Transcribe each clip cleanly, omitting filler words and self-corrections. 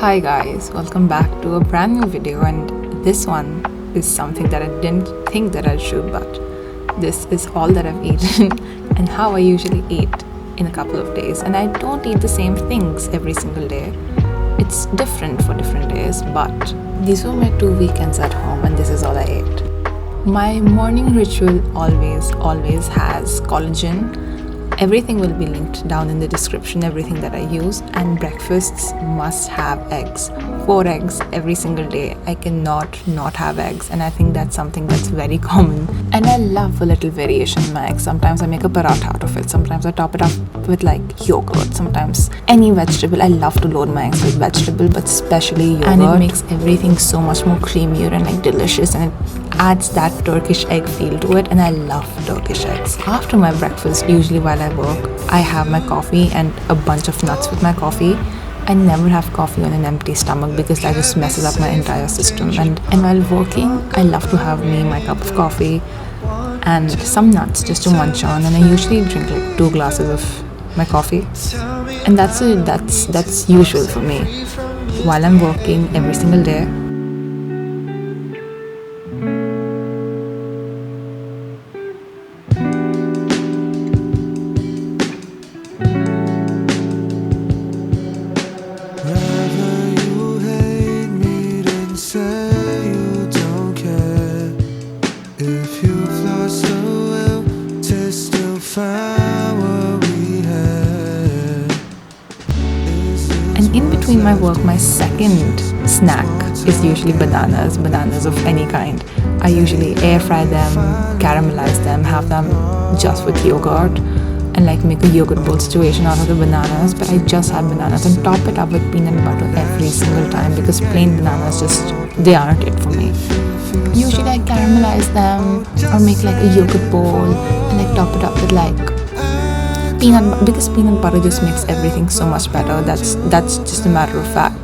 Hi guys, welcome back to a brand new video, and this one is something that I didn't think that I'd shoot, but this is all that I've eaten and how I usually eat in a couple of days. And I don't eat the same things every single day. It's different for different days, but these were my 2 weekends at home and this is all I ate. My morning ritual always has collagen. Everything will be linked down in the description, everything that I use. And breakfasts must have eggs. 4 eggs every single day. I cannot not have eggs, and I think that's something that's very common. And I love a little variation in my eggs. Sometimes I make a paratha out of it. Sometimes I top it up with like yogurt. Sometimes any vegetable. I love to load my eggs with vegetable, but especially yogurt. And it makes everything so much more creamier and like delicious, and it adds that Turkish egg feel to it, and I love Turkish eggs. After my breakfast, usually while I work, I have my coffee and a bunch of nuts with my coffee. I never have coffee on an empty stomach because that just messes up my entire system. And while working, I love to have my cup of coffee and some nuts just to munch on, and I usually drink like 2 glasses of my coffee. And that's usual for me while I'm working every single day. And in between my work, my second snack is usually bananas of any kind. I usually air fry them, caramelize them, have them just with yogurt, and like make a yogurt bowl situation out of the bananas. But I just have bananas and top it up with peanut butter every single time because plain bananas they aren't it for me. Usually I caramelize them or make like a yogurt bowl and like top it up with like peanut butter, because peanut butter just makes everything so much better. That's just a matter of fact.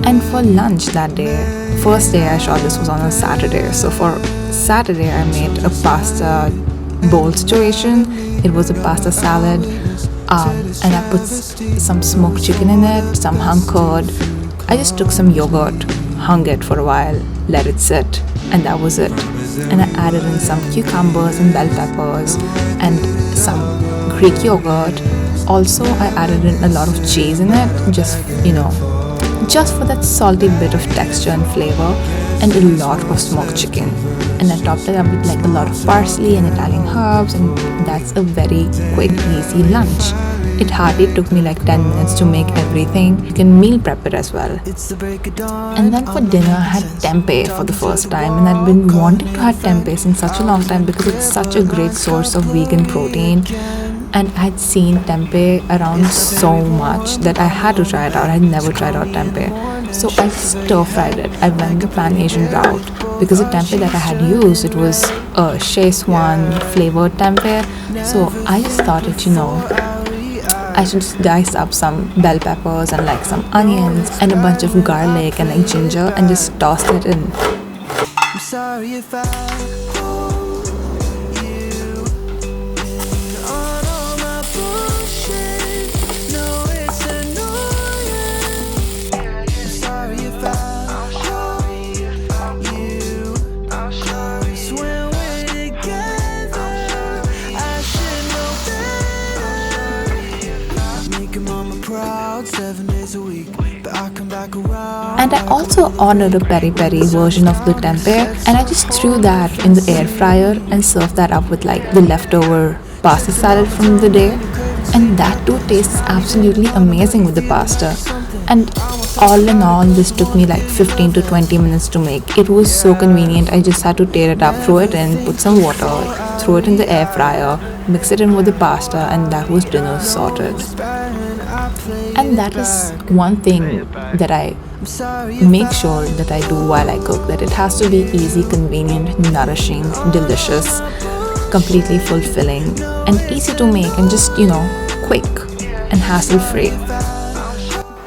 And for lunch that day, first day I shot this was on a Saturday. So for Saturday I made a pasta bowl situation. It was a pasta salad, and I put some smoked chicken in it, some hung curd. I just took some yogurt, hung it for a while, let it sit, and that was it. And I added in some cucumbers and bell peppers and some Greek yogurt. Also, I added in a lot of cheese in it, just for that salty bit of texture and flavor, and a lot of smoked chicken. And I topped it up with like a lot of parsley and Italian herbs, and that's a very quick, easy lunch. It hardly took me like 10 minutes to make everything. You can meal prep it as well. And then for dinner, I had tempeh for the first time, and I'd been wanting to have tempeh since such a long time because it's such a great source of vegan protein. And I had seen tempeh around so much that I had to try it out. I had never tried out tempeh. So I stir-fried it. I went the Pan Asian route because the tempeh that I had used, it was a Szechuan flavored tempeh. So I just thought I should dice up some bell peppers and like some onions and a bunch of garlic and like ginger and just toss it in. I'm sorry if I And I also ordered a peri-peri version of the tempeh, and I just threw that in the air fryer and served that up with like the leftover pasta salad from the day. And that too tastes absolutely amazing with the pasta. And all in all, this took me like 15 to 20 minutes to make. It was so convenient. I just had to tear it up, throw it in, put some water, throw it in the air fryer, mix it in with the pasta, and that was dinner sorted. And that is one thing that I make sure that I do while I cook, that it has to be easy, convenient, nourishing, delicious, completely fulfilling, and easy to make, and just quick and hassle-free.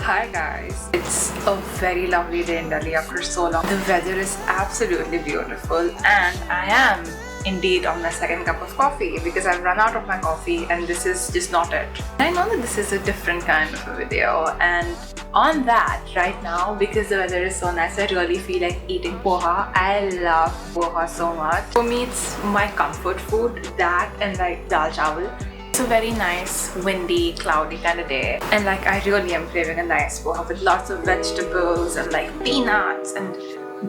Hi guys, it's a very lovely day in Delhi after so long. The weather is absolutely beautiful, and I am indeed on my second cup of coffee because I've run out of my coffee and this is just not it. I know that this is a different kind of a video, and on that right now, because the weather is so nice, I really feel like eating poha. I love poha so much. For me, it's my comfort food, that and like dal chawal. It's a very nice, windy, cloudy kind of day, and like I really am craving a nice poha with lots of vegetables and like peanuts and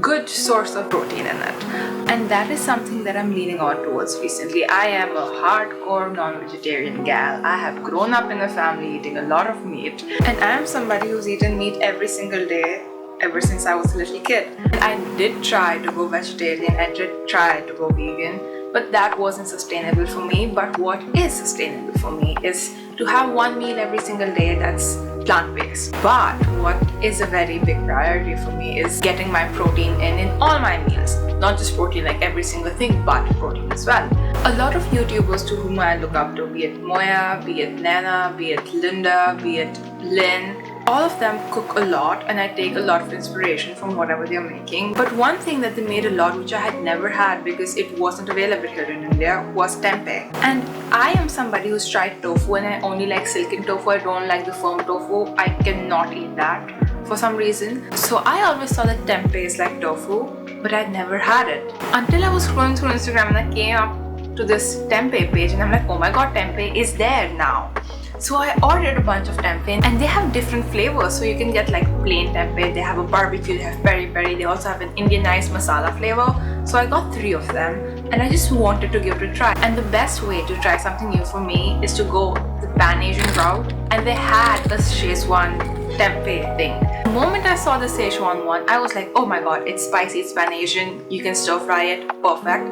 good source of protein in it. And that is something that I'm leaning on towards recently. I am a hardcore non-vegetarian gal. I have grown up in a family eating a lot of meat, and I am somebody who's eaten meat every single day ever since I was a little kid. I did try to go vegetarian, I did try to go vegan, but that wasn't sustainable for me. But what is sustainable for me is to have one meal every single day that's plant-based. But what is a very big priority for me is getting my protein in all my meals. Not just protein like every single thing, but protein as well. A lot of YouTubers to whom I look up to, be it Moya, be it Nana, be it Linda, be it Lynn, all of them cook a lot, and I take a lot of inspiration from whatever they're making. But one thing that they made a lot, which I had never had because it wasn't available here in India, was tempeh. And I am somebody who's tried tofu, and I only like silken tofu. I don't like the firm tofu. I cannot eat that for some reason. So I always saw that tempeh is like tofu, but I'd never had it until I was scrolling through Instagram and I came up to this tempeh page, and I'm like, oh my god, tempeh is there now. So I ordered a bunch of tempeh, and they have different flavors. So you can get like plain tempeh, they have a barbecue, they have peri-peri, they also have an Indianized masala flavor. So I got 3 of them, and I just wanted to give it a try. And the best way to try something new for me is to go the Pan Asian route, and they had a Szechuan tempeh thing. The moment I saw the Szechuan one, I was like, oh my god, it's spicy, it's Pan Asian, you can stir fry it, perfect.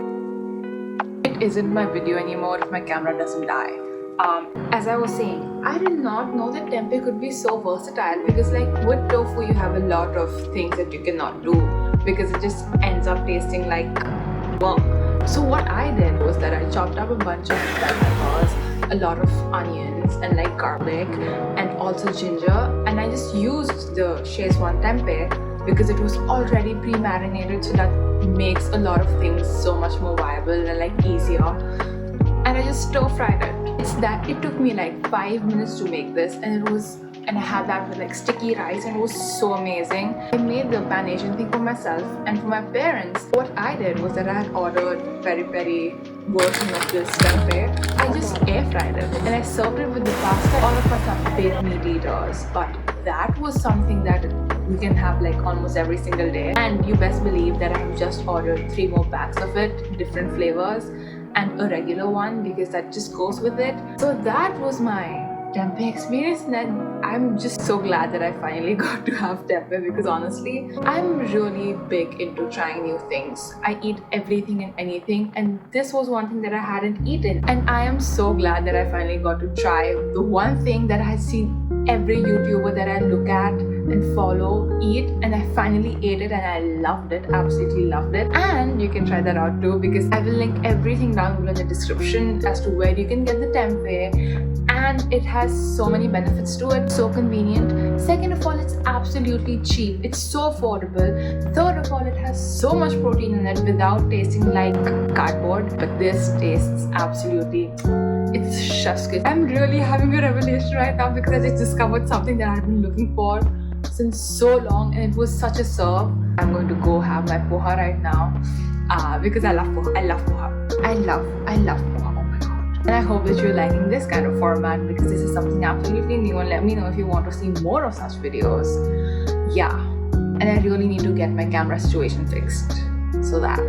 It isn't my video anymore if my camera doesn't die. As I was saying, I did not know that tempeh could be so versatile, because like with tofu you have a lot of things that you cannot do because it just ends up tasting like worm. So what I did was that I chopped up a bunch of bell peppers, a lot of onions and like garlic and also ginger, and I just used the Szechuan tempeh because it was already pre-marinated, so that makes a lot of things so much more viable and like easier. And I just stir fried it. It took me like 5 minutes to make this, and I had that with like sticky rice, and it was so amazing. I made the Pan Asian thing for myself and for my parents. What I did was that I had ordered peri-peri version of this tempeh. I just air fried it and I served it with the pasta. All of us are big meat eaters, but that was something that we can have like almost every single day. And you best believe that I have just ordered 3 more packs of it, different flavors, and a regular one because that just goes with it. So that was my tempeh experience, and then I'm just so glad that I finally got to have tempeh, because honestly I'm really big into trying new things. I eat everything and anything, and this was one thing that I hadn't eaten, and I am so glad that I finally got to try the one thing that I had seen every YouTuber that I look at and follow eat, and I finally ate it and I loved it, absolutely loved it. And you can try that out too, because I will link everything down below in the description as to where you can get the tempeh, and it has so many benefits to it, so convenient. Second of all, it's absolutely cheap, it's so affordable. Third of all, it has so much protein in it without tasting like cardboard, but this tastes absolutely, it's chef's kiss. I'm really having a revelation right now because I just discovered something that I've been looking for since so long, and it was such a serve. I'm going to go have my poha right now because I love poha. I love poha. I love poha. Oh my god. And I hope that you're liking this kind of format, because this is something absolutely new, and let me know if you want to see more of such videos. Yeah. And I really need to get my camera situation fixed. So that.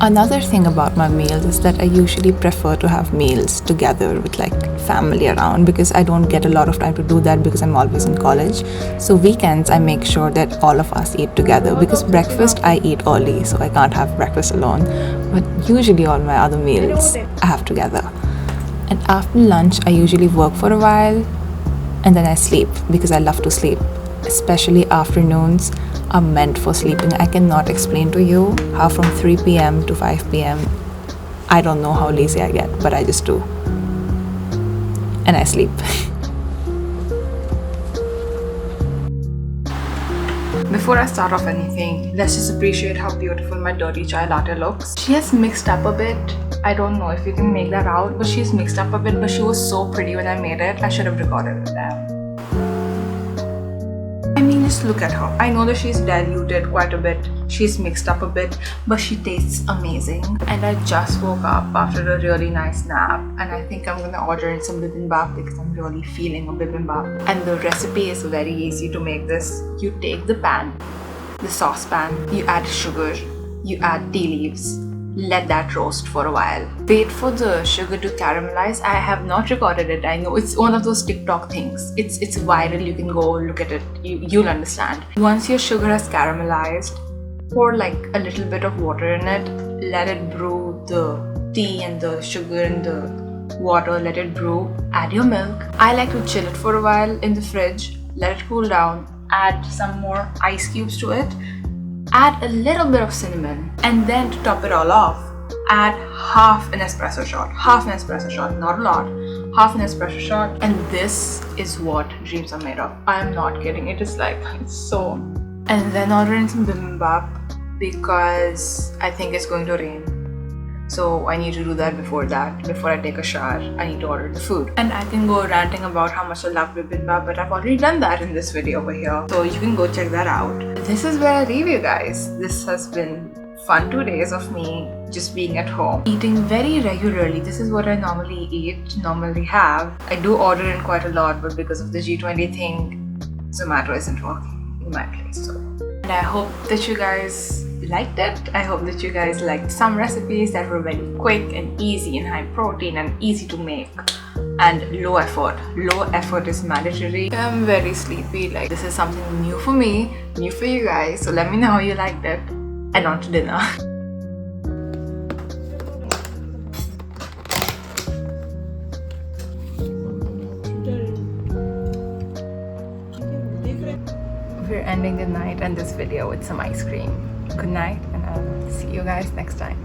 Another thing about my meals is that I usually prefer to have meals together with like family around, because I don't get a lot of time to do that because I'm always in college. So weekends I make sure that all of us eat together, because breakfast I eat early, so I can't have breakfast alone. But usually all my other meals I have together. And after lunch I usually work for a while and then I sleep, because I love to sleep. Especially afternoons are meant for sleeping. I cannot explain to you how from 3 p.m. to 5 p.m. I don't know how lazy I get, but I just do. And I sleep. Before I start off anything, let's just appreciate how beautiful my dirty chai latte looks. She has mixed up a bit. I don't know if you can make that out, but she's mixed up a bit, but she was so pretty when I made it. I should have recorded it there. I mean, just look at her. I know that she's diluted quite a bit, she's mixed up a bit, but she tastes amazing. And I just woke up after a really nice nap, and I think I'm gonna order in some bibimbap because I'm really feeling a bibimbap. And the recipe is very easy to make this. You take the pan, the saucepan, you add sugar, you add tea leaves, let that roast for a while. Wait for the sugar to caramelize. I have not recorded it. I know it's one of those TikTok things. It's viral. You can go look at it. You'll understand. Once your sugar has caramelized, pour like a little bit of water in it. Let it brew. The tea and the sugar and the water, let it brew. Add your milk. I like to chill it for a while in the fridge. Let it cool down. Add some more ice cubes to it. Add a little bit of cinnamon, and then to top it all off, add half an espresso shot. Half an espresso shot, not a lot. Half an espresso shot, and this is what dreams are made of. I am not kidding. It is like, it's so. And then order in some bibimbap because I think it's going to rain. So I need to do that. Before I take a shower, I need to order the food. And I can go ranting about how much I love bibimbap, but I've already done that in this video over here. So you can go check that out. This is where I leave you guys. This has been fun 2 days of me just being at home, eating very regularly. This is what I normally have. I do order in quite a lot, but because of the G20 thing, Zomato isn't working in my place. So. And I hope that you guys liked it. I hope that you guys liked some recipes that were very quick and easy and high protein and easy to make and low effort. Low effort is mandatory. I'm very sleepy. Like, this is something new for me, new for you guys. So let me know how you liked it. And on to dinner. We're ending the night and this video with some ice cream. Good night, and I'll see you guys next time.